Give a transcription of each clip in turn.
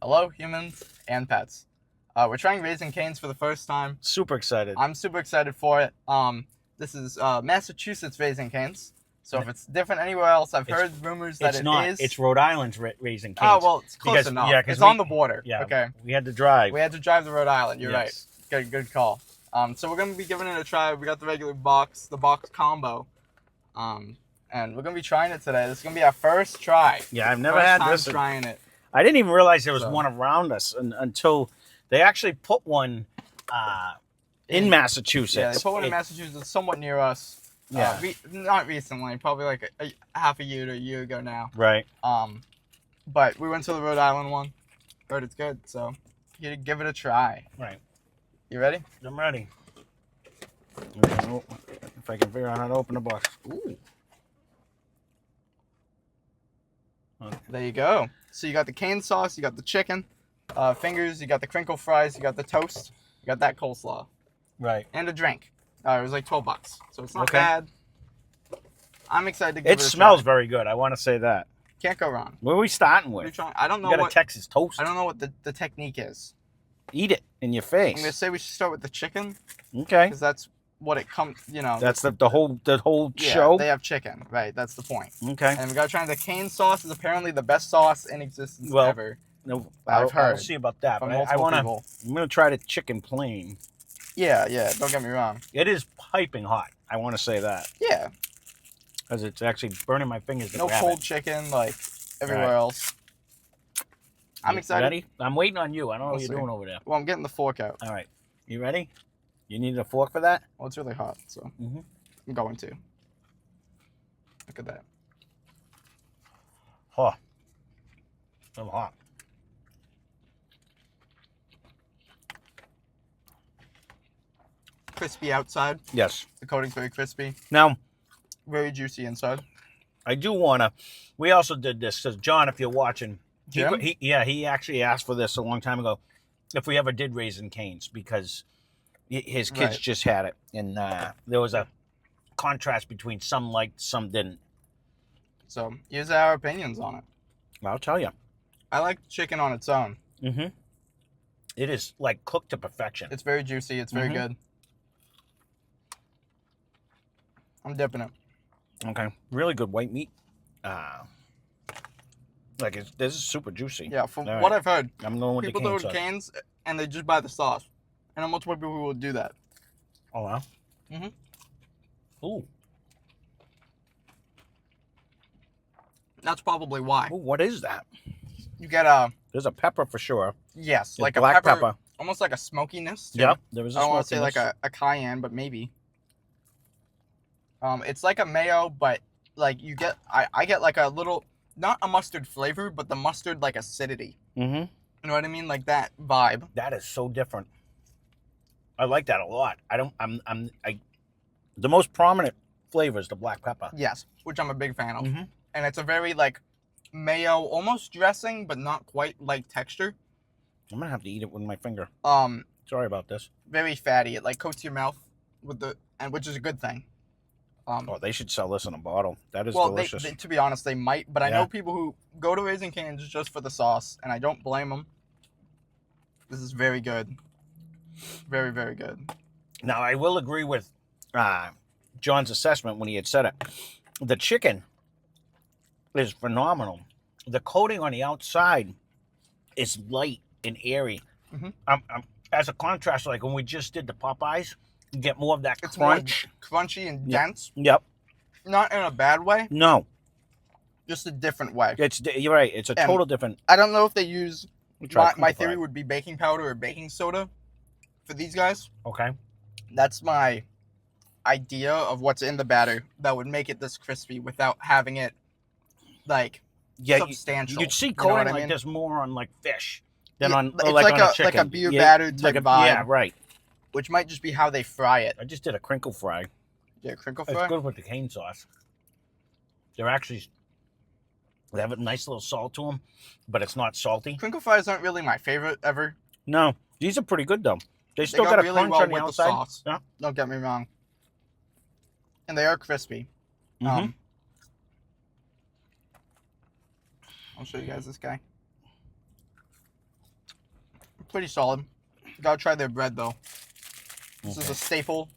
Hello, humans and pets. We're trying Raising Cane's for the first time. Super excited. I'm super excited for it. This is Massachusetts Raising Cane's. So if it's different anywhere else, I've heard rumors that it's not. is. It's Rhode Island's Raising Cane's. Oh, well, it's close enough. Yeah, it's on the border. Yeah. Okay. We had to drive. We had to drive to Rhode Island. You're right. Good call. So we're going to be giving it a try. We got the regular box, the box combo. And we're going to be trying it today. This is going to be our first try. Yeah, I've never had this. Trying it. I didn't even realize there was one around us until they actually put one in Massachusetts. Yeah, they put one in Massachusetts, somewhat near us. Yeah. Not recently, probably like half a year to a year ago now. Right. But we went to the Rhode Island one. Heard it's good, so here to give it a try. Right. You ready? I'm ready. If I can figure out how to open the box. Ooh. Okay. There you go. So you got the cane sauce, you got the chicken fingers, you got the crinkle fries, you got the toast, you got that coleslaw. Right. And a drink. It was like $12, so it's not bad. I'm excited to give it a try. It smells very good. I want to say that. Can't go wrong. What are we starting with? I don't know. You got a Texas toast. I don't know what the technique is. Eat it in your face. I'm gonna say we should start with the chicken. Okay. Because that's what it comes. You know. That's the whole yeah, show. They have chicken, right? That's the point. Okay. And we gotta try the cane sauce. Is apparently the best sauce in existence ever. No, I've heard. I'll see about that. From But I want to. people. I'm gonna try the chicken plain. Yeah. Don't get me wrong. It is piping hot. I want to say that. Yeah. Because it's actually burning my fingers to No grab cold it. chicken like everywhere else. I'm excited. Ready? I'm waiting on you. I don't know what you're doing over there. Well, I'm getting the fork out. All right. You ready? You need a fork for that? Well, it's really hot, so I'm going to. Look at that. Oh. So hot. Crispy outside. Yes. The coating's very crispy. Now, very juicy inside. I do want to. We also did this. So John, if you're watching, Jim? he actually asked for this a long time ago. If we ever did Raising Cane's, because his kids just had it, and there was a contrast between some liked, some didn't. So here's our opinions on it. I'll tell you. I like chicken on its own. Mm-hmm. It is like cooked to perfection. It's very juicy. It's very good. I'm dipping it. Okay, really good white meat. This is super juicy. Yeah, from what I've heard, I'm going with people the cane do sauce. Canes and they just buy the sauce. And I'm much more people who will do that. Oh wow. Ooh. That's probably why. Ooh, what is that? You get a. There's a pepper for sure. Yes, It's like black a pepper. pepper. Almost like a smokiness. Too. Yep, there is a I don't want to say smokiness. like a cayenne, but maybe. It's like a mayo, but like you get, I get like a little, not a mustard flavor, but the mustard like acidity. Mm-hmm. You know what I mean? Like that vibe. That is so different. I like that a lot. The most prominent flavor is the black pepper. Yes, which I'm a big fan of. Mm-hmm. And it's a very like mayo, almost dressing, but not quite like texture. I'm gonna have to eat it with my finger. Sorry about this. Very fatty. It like coats your mouth with which is a good thing. Oh, they should sell this in a bottle. That is well, delicious. To be honest, they might, but I know people who go to Raising Cane's just for the sauce, and I don't blame them. This is very good. Very, very good. Now, I will agree with John's assessment when he had said it. The chicken is phenomenal. The coating on the outside is light and airy. As a contrast, like when we just did the Popeyes, you get more of that crunch. More crunchy and dense. Yep. Not in a bad way. No. Just a different way. You're right. It's a total different. I don't know if they use. My theory would be baking powder or baking soda for these guys. Okay. That's my idea of what's in the batter that would make it this crispy without having it like substantial. You'd see coating like this more on like fish than on it's like on a chicken. Like a beer batter type vibe. Yeah, right. Which might just be how they fry it. I just did a crinkle fry. Yeah, crinkle fry. It's good with the cane sauce. They have a nice little salt to them, but it's not salty. Crinkle fries aren't really my favorite ever. No, these are pretty good though. They still got a really crunch well on the with outside. The sauce. Yeah. Don't get me wrong. And they are crispy. I'll show you guys this guy. pretty solid. Gotta try their bread though. This is a staple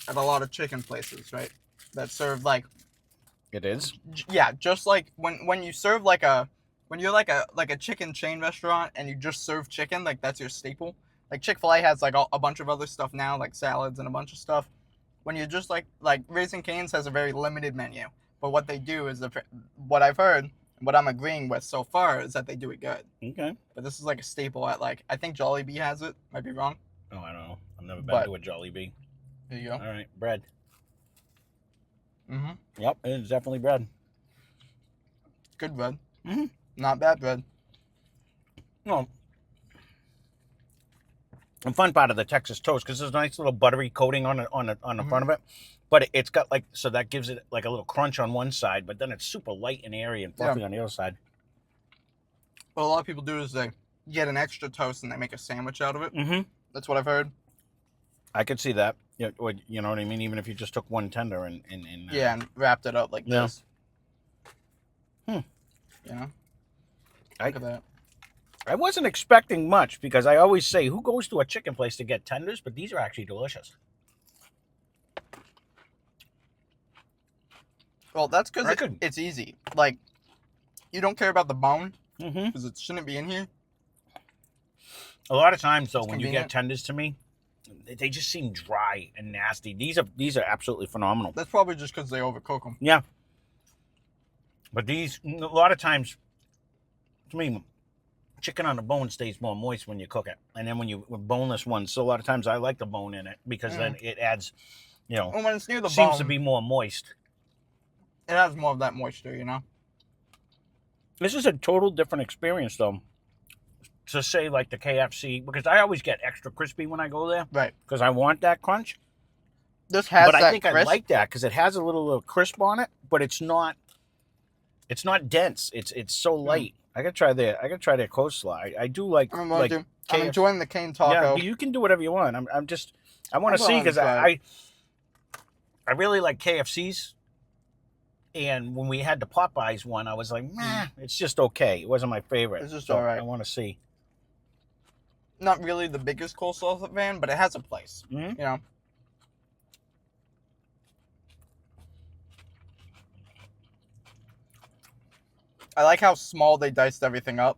at a lot of chicken places, right? That serve like. It is. Yeah, just like when you serve like when you're like a chicken chain restaurant and you just serve chicken, like that's your staple. Like Chick-fil-A has like a bunch of other stuff now, like salads and a bunch of stuff. When you're just like Raising Cane's has a very limited menu, but what they do is what I've heard, what I'm agreeing with so far is that they do it good. Okay. But this is like a staple at like I think Jollibee has it. Might be wrong. Oh, I don't know. I've never been to a Jollibee. There you go. All right, bread. Mm-hmm. Yep, it is definitely bread. Good bread. Mm-hmm. Not bad bread. No. The fun part of the Texas toast, because there's a nice little buttery coating on the front of it, but it's got like, so that gives it like a little crunch on one side, but then it's super light and airy and fluffy on the other side. What a lot of people do is they get an extra toast and they make a sandwich out of it. Mm-hmm. That's what I've heard. I could see that. You know what I mean? Even if you just took one tender and and wrapped it up like this. You know? Look at that. I wasn't expecting much because I always say, who goes to a chicken place to get tenders? But these are actually delicious. Well, that's because it's easy. Like, you don't care about the bone because it shouldn't be in here. A lot of times, though, when you get tenders to me, they just seem dry and nasty. These are absolutely phenomenal. That's probably just because they overcook them. Yeah. But these, a lot of times, to me, chicken on the bone stays more moist when you cook it. And then with boneless ones, so a lot of times I like the bone in it because then it adds, And when it's near the seems bone, to be more moist. It has more of that moisture, This is a total different experience, though. To say like the KFC, because I always get extra crispy when I go there. Right. Because I want that crunch. This has but that I think crisp. I like that because it has a little crisp on it, but it's not dense. It's so light. I gotta try their coleslaw. I do like. I'm enjoying the cane taco. Yeah, you can do whatever you want. I want to see because I really like KFC's. And when we had the Popeyes one, I was like, nah, it's just okay. It wasn't my favorite. It's just all right. I want to see. Not really the biggest coleslaw fan, but it has a place. I like how small they diced everything up.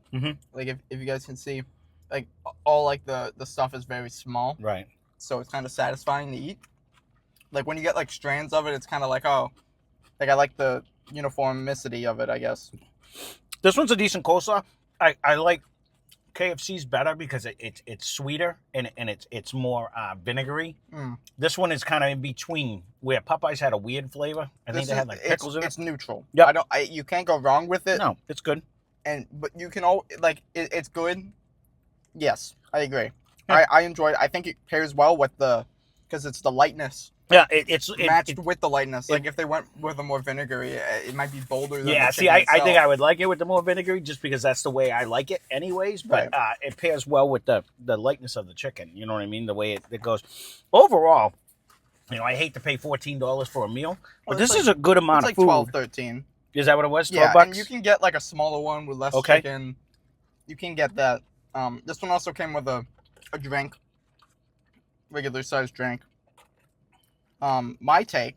Like if you guys can see, like all like the stuff is very small. Right. So it's kind of satisfying to eat. Like when you get like strands of it, it's kind of like, oh, like I like the uniformicity of it, I guess. This one's a decent coleslaw. I like KFC's better because it's sweeter and it's more vinegary. This one is kind of in between where Popeyes had a weird flavor. I think they had like pickles in it. It's neutral. Yeah. You can't go wrong with it. No, it's good. But you can it's good. Yes, I agree. I enjoy it. I think it pairs well with because it's the lightness. Yeah, it's matched with the lightness. Like if they went with a more vinegary, it might be bolder. Than yeah, see, I think I would like it with the more vinegary just because that's the way I like it, anyways. But it pairs well with the lightness of the chicken. You know what I mean? The way it goes. Overall, I hate to pay $14 for a meal, but this is a good amount of food. It's like $12, $13. Is that what it was? Yeah, $12? and you can get like a smaller one with less chicken. You can get that. This one also came with a drink, regular sized drink. My take,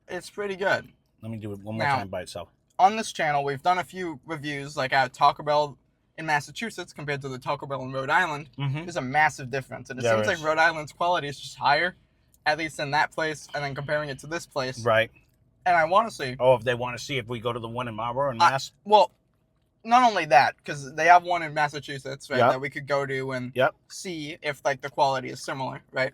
it's pretty good. Let me do it one more time by itself. On this channel, we've done a few reviews, like at Taco Bell in Massachusetts compared to the Taco Bell in Rhode Island. There's a massive difference, and it seems like Rhode Island's quality is just higher, at least in that place, and then comparing it to this place. Right. And I want to see. Oh, if they want to see if we go to the one in Marlboro and Mass. Well, not only that, because they have one in Massachusetts, right, that we could go to and see if like the quality is similar, right?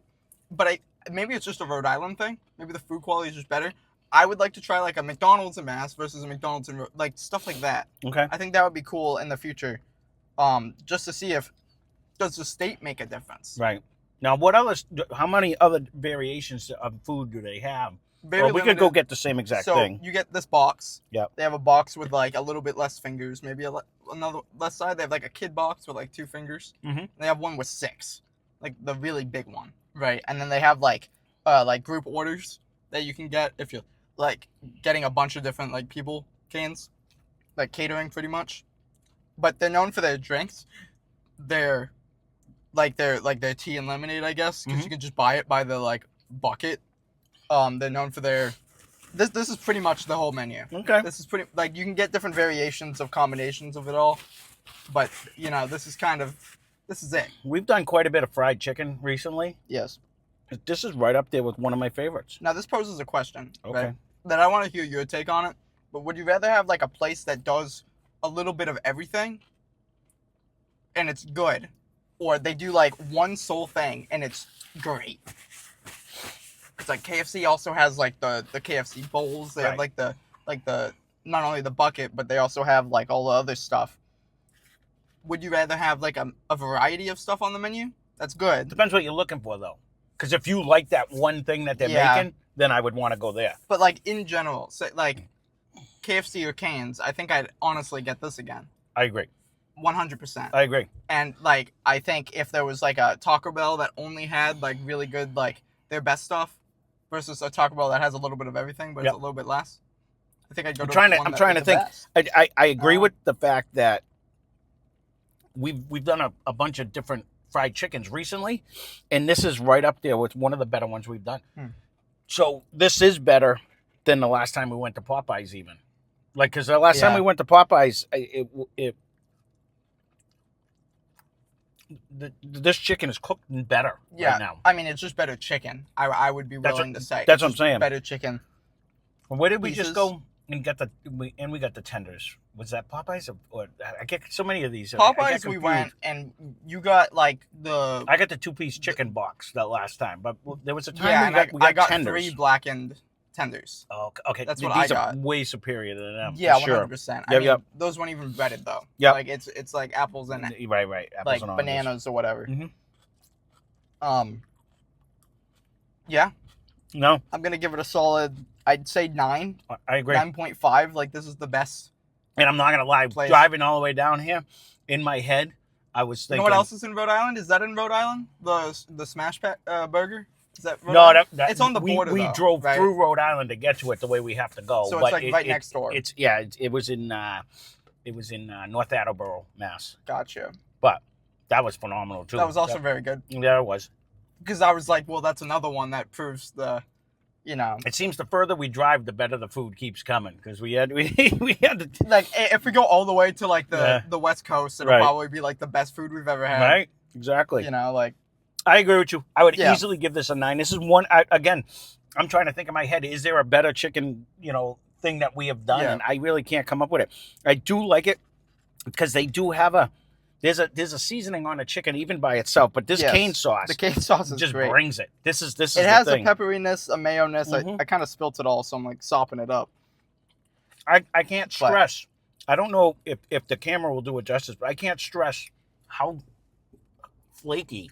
But maybe it's just a Rhode Island thing. Maybe the food quality is just better. I would like to try like a McDonald's in Mass versus a McDonald's in like stuff like that. Okay. I think that would be cool in the future, just to see if does the state make a difference. Right. Now, how many other variations of food do they have? Very we could go get the same exact thing. So you get this box. Yeah. They have a box with like a little bit less fingers, maybe another less side. They have like a kid box with like 2 fingers. They have one with 6, like the really big one. Right, and then they have like group orders that you can get if you're like getting a bunch of different like canes, like catering pretty much. But they're known for their drinks, their their tea and lemonade, I guess, because Mhm. you can just buy it by the like bucket. They're known for their. This is pretty much the whole menu. Okay. This is pretty like you can get different variations of combinations of it all, but this is it. We've done quite a bit of fried chicken recently. Yes. This is right up there with one of my favorites. Now this poses a question, Okay. right? That I want to hear your take on it. But would you rather have like a place that does a little bit of everything, and it's good, or they do like one sole thing and it's great? It's like KFC also has like the KFC bowls. They have Right. like the not only the bucket, but they also have like all the other stuff. Would you rather have like a variety of stuff on the menu? That's good. Depends what you're looking for, though. Because if you like that one thing that they're Yeah. making, then I would want to go there. But like in general, say like KFC or CANES, I think I'd honestly get this again. I agree. 100%. I agree. And like I think if there was like a Taco Bell that only had like really good like their best stuff versus a Taco Bell that has a little bit of everything but Yep. it's a little bit less, I think I'd go I'm to trying to- one I'm that trying is to the think. best. I agree with the fact that we've done a bunch of different fried chickens recently, and this is right up there with one of the better ones we've done. So this is better than the last time we went to Popeyes, even. Like, because the last time Yeah. we went to Popeyes, this chicken is cooked better Yeah, right now. I mean it's just better chicken. I would be That's willing to say that's it's what I'm just saying. better chicken. Where did we pieces. just go and get the tenders? Was that Popeyes or I get so many of these? I get Popeyes we confused. went and you got like the I got the 2-piece chicken box that last time, but there was a time yeah, we and got I got tenders. 3 blackened tenders. Oh, okay. That's what These I are got. way superior than them. Yeah, for sure. 100%. I Yep, mean, yep. those weren't even breaded though. Yep. Like it's like apples and Right. Apples like and oranges. bananas or whatever. Mhm. Yeah, No, I'm gonna give it a solid. I'd say 9, I agree. 9.5. Like this is the best. And I'm not gonna lie, Place. driving all the way down here, in my head, I was You thinking. know what else is in Rhode Island? Is that in Rhode Island? The Smash Pack burger? Is that Rhode No, Island? that It's on the border, We though, drove right? through Rhode Island to get to it the way we have to go. So it's but like right next door. It was in North Attleboro, Mass. Gotcha. But that was phenomenal too. That was also very good Yeah, it was. because I was like, well, that's another one that proves the, It seems the further we drive, the better the food keeps coming because we had to like if we go all the way to like Yeah. the West Coast, it'll Right. probably be like the best food we've ever had. right. Exactly. Like I agree with you. I would Yeah. easily give this a 9. This is one. Again, I'm trying to think in my head. Is there a better chicken, thing that we have done? Yeah. And I really can't come up with it. I do like it because they do have there's a seasoning on a chicken even by itself, but this Yes. cane sauce the cane sauce is just great. brings it. This is It the has a thing. pepperiness, a mayo-ness. Mhm. I kind of spilt it all, so I'm like sopping it up. I can't stress. I don't know if the camera will do it justice, but I can't stress how flaky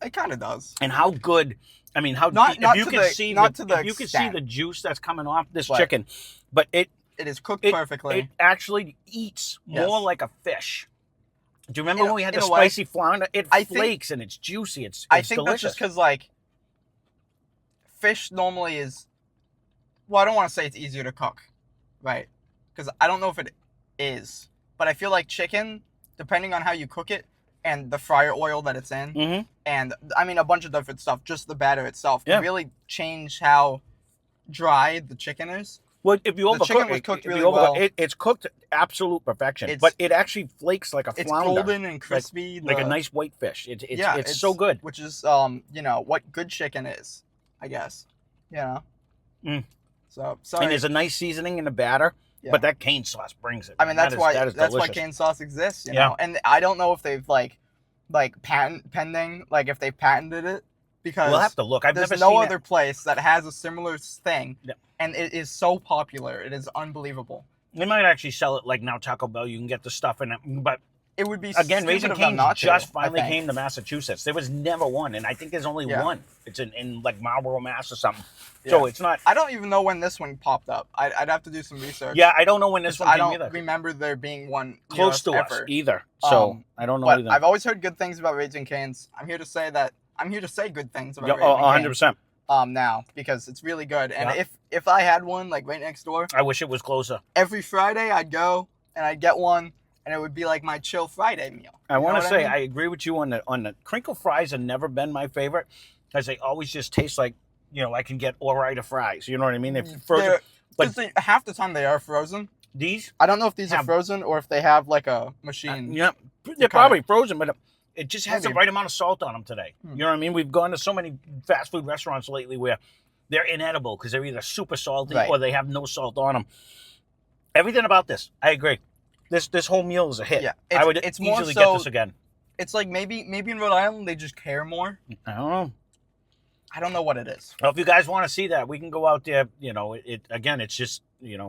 It kind of does. and how good. I mean, how Not- if not you to can the- see not the, to the if you can see extent. the juice that's coming off this But chicken, but it It is cooked It- perfectly. it actually eats Yes. more like a fish. Do you remember In a- when we had in the a way. spicy flounder? It I think- flakes and it's juicy. It's I think delicious. that's just because like fish normally is. Well, I don't want to say it's easier to cook, right? Because I don't know if it is, but I feel like chicken, depending on how you cook it and the fryer oil that it's in, Mhm. and I mean a bunch of different stuff, just the batter itself, Yeah. can really change how dry the chicken is. Well, if you The overcook chicken was it, cooked if you really overcook well. it's cooked absolute perfection, It's- but it actually flakes like a It's flounder, golden and crispy, like a the- nice white fish. It's yeah, it's so good. which is what good chicken is, I guess. Mm. So And sorry. there's a nice seasoning in the batter, Yeah. but that cane sauce brings it. I mean, That that's is- why that is that's why delicious. cane sauce exists, Yeah. And I don't know if they've like pending, like if they patented it, because We'll have to look. I've there's never no seen other place that has a similar thing, Yeah. and it is so popular. It is unbelievable. They might actually sell it like now Taco Bell. You can get the stuff in it, but It would be again, stupid Raising of them Cane's not to, just I finally think. came to Massachusetts. There was never one, and I think there's only Yeah. one. It's in like Marlboro, Mass, or something. So Yeah. it's not. I don't even know when this one popped up. I'd have to do some research. Yeah, I don't know when this 'Cause one I came don't either. remember there being one Close to us ever. either. So I don't know But either. I've always heard good things about Raising Cane's. I'm here to say good things about Yeah, Raising Cane's. 100%. Now because it's really good. And Yeah. if I had one like right next door, I wish it was closer. every Friday I'd go and I'd get one, and it would be like my chill Friday meal. I want to say I I agree with you on the crinkle fries have never been my favorite because they always just taste like, I can get all right of fries. You know what I mean? If frozen, but half the time they are frozen. these, I don't know if these are frozen or if they have like a machine. yeah, they're probably frozen, but it just has the Maybe. right amount of salt on them today. You know what I mean? We've gone to so many fast food restaurants lately where they're inedible because they're either super salty or they have no salt on them. Everything about this, I agree. This whole meal is a hit. Yeah, I would easily get this again. It's like maybe in Rhode Island they just care more. I don't know. I don't know what it is. Well, if you guys want to see that, we can go out there. Again, it's just it's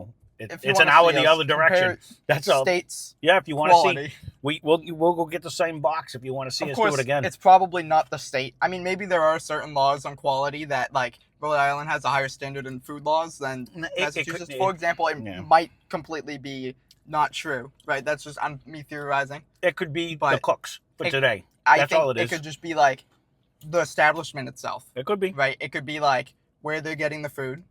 an wanna hour see the us other direction. compare That's all. States. Yeah, if you want to quality. see, we'll go get the same box if you want to see Of us course, do it again. it's probably not the state. I mean, maybe there are certain laws on quality that like Rhode Island has a higher standard in food laws than Massachusetts. For example, it might completely be not true, right? That's just me theorizing. It could be the cooks for today. I That's think all it is. It could just be like the establishment itself. It could be. Right? It could be like where they're getting the food,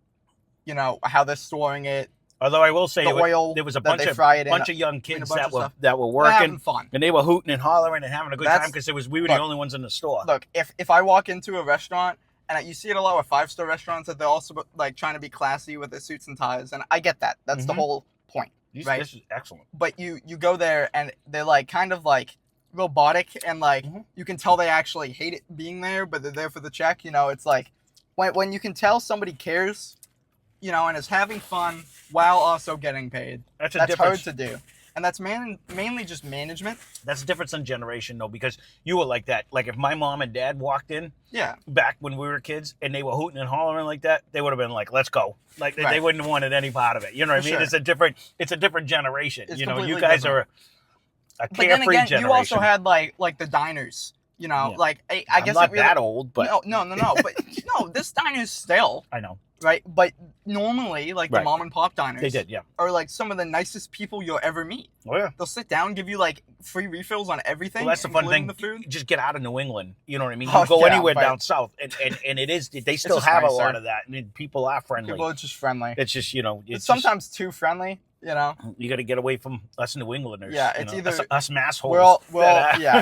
how they're storing it. Although I will say The oil there was a that bunch they of young kids that were They're working having fun. and they were hooting and hollering and having a good time because we were the Look, only ones in the store. Look, if I walk into a restaurant and you see it a lot with 5-star restaurants that they're also like trying to be classy with their suits and ties, and I get that. That's the whole point, right? This is excellent. But you go there and they're like kind of like robotic and like you can tell they actually hate it being there, but they're there for the check. It's like when you can tell somebody cares, and is having fun while also getting paid. That's hard to do. And that's mainly just management. That's a difference in generation, though, because you were like that. Like if my mom and dad walked in back when we were kids and they were hooting and hollering like that, they would have been like, let's go. Like they wouldn't have wanted any part of it. You know what I mean? Sure. It's a different generation. It's you guys different. are a carefree but then again, generation. You also had like the diners. Like I guess I'm not that old, but no. But no, this diner's still. I know. Right, but normally, like the mom and pop diners, they did, are like some of the nicest people you'll ever meet. Oh yeah, they'll sit down, give you like free refills on everything. Well, that's the fun thing. The food. Just get out of New England. You know what I mean? You go anywhere down south, and it is. They still have a lot of that. I mean, people are friendly. People are just friendly. It's just it's sometimes too friendly. You got to get away from us New Englanders. Yeah, it's either us massholes.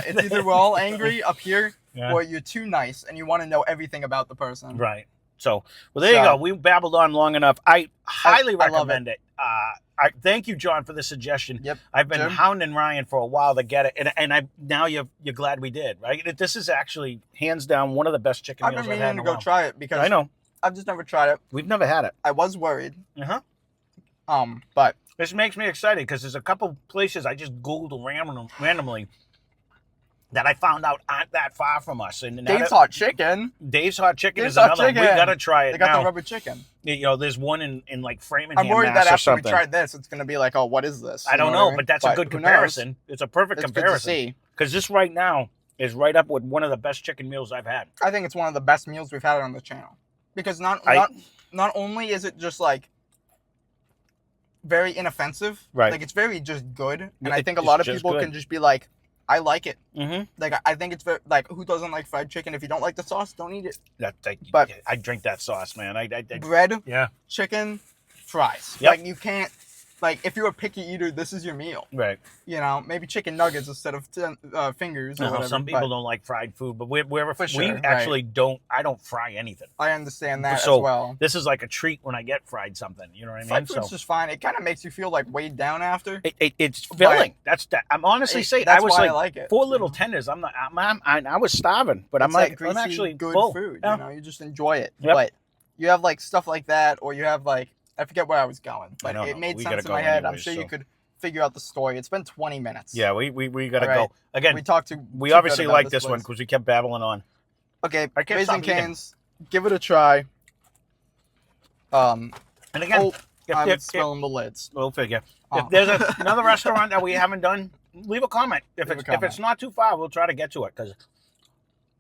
It's either we're all angry up here, or you're too nice and you want to know everything about the person. Right. So, there you go. We babbled on long enough. I highly recommend it. I thank you, John, for the suggestion. Yep. I've been hounding Ryan for a while to get it, and now you're glad we did, right? This is actually hands down one of the best chicken meals I've had in a while. I've been meaning to go try it because I know I've just never tried it. We've never had it. I was worried. But this makes me excited because there's a couple places I just Googled randomly that I found out aren't that far from us. And Dave's Hot Chicken. Dave's Hot Chicken is another one. We got to try it. They got the rubber chicken. There's one in like Framingham. I'm worried that after we tried tried this, it's going to be like, oh, what is this? I don't know, but that's a good comparison. It's a perfect comparison. Because this right now is right up with one of the best chicken meals I've had. I think it's one of the best meals we've had on the channel. Because not only is it just like very inoffensive, like it's very just good. And I think a lot of people can just be like, I like it. Like I think it's very like, who doesn't like fried chicken? If you don't like the sauce, don't eat it. But I drink that sauce, man. Bread, chicken, fries. Like you can't. Like if you're a picky eater, this is your meal. Right. Maybe chicken nuggets instead of fingers. Or whatever, some people don't like fried food, but we actually don't. I don't fry anything. I understand that as well. This is like a treat when I get fried something. You know what I mean? Fried food's just fine. It kind of makes you feel like weighed down after. It's filling. I'm honestly saying I was like it. 4 little tenders. I was starving, but I'm actually good full. Food. You just enjoy it. Yep. But you have like stuff like that, or you have like. I forget where I was going, but it made sense in my head. I'm sure you could figure out the story. It's been 20 minutes. Yeah, we got to go. Again, we obviously like this one because we kept babbling on. Okay, Raising Canes, give it a try. And again, I'm spilling the lids. We'll figure. If there's another restaurant that we haven't done, leave a comment. If it's not too far, we'll try to get to it because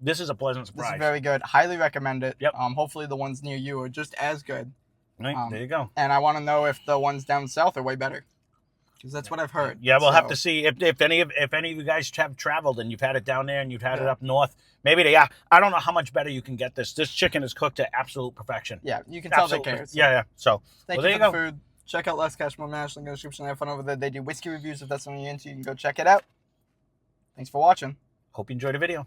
this is a pleasant surprise. This is very good. Highly recommend it. Yep. Hopefully the ones near you are just as good. Right, there you go. And I want to know if the ones down south are way better, because that's what I've heard. Yeah, we'll have to see if any of you guys have traveled and you've had it down there and you've had it up north. Maybe they are. I don't know how much better you can get this. This chicken is cooked to absolute perfection. Yeah, you can tell they care. So. Yeah. So thank you for the food. check out Less Cash More Mash. Link in the description. Have fun over there. They do whiskey reviews. If that's something you're into, you can go check it out. Thanks for watching. Hope you enjoyed the video.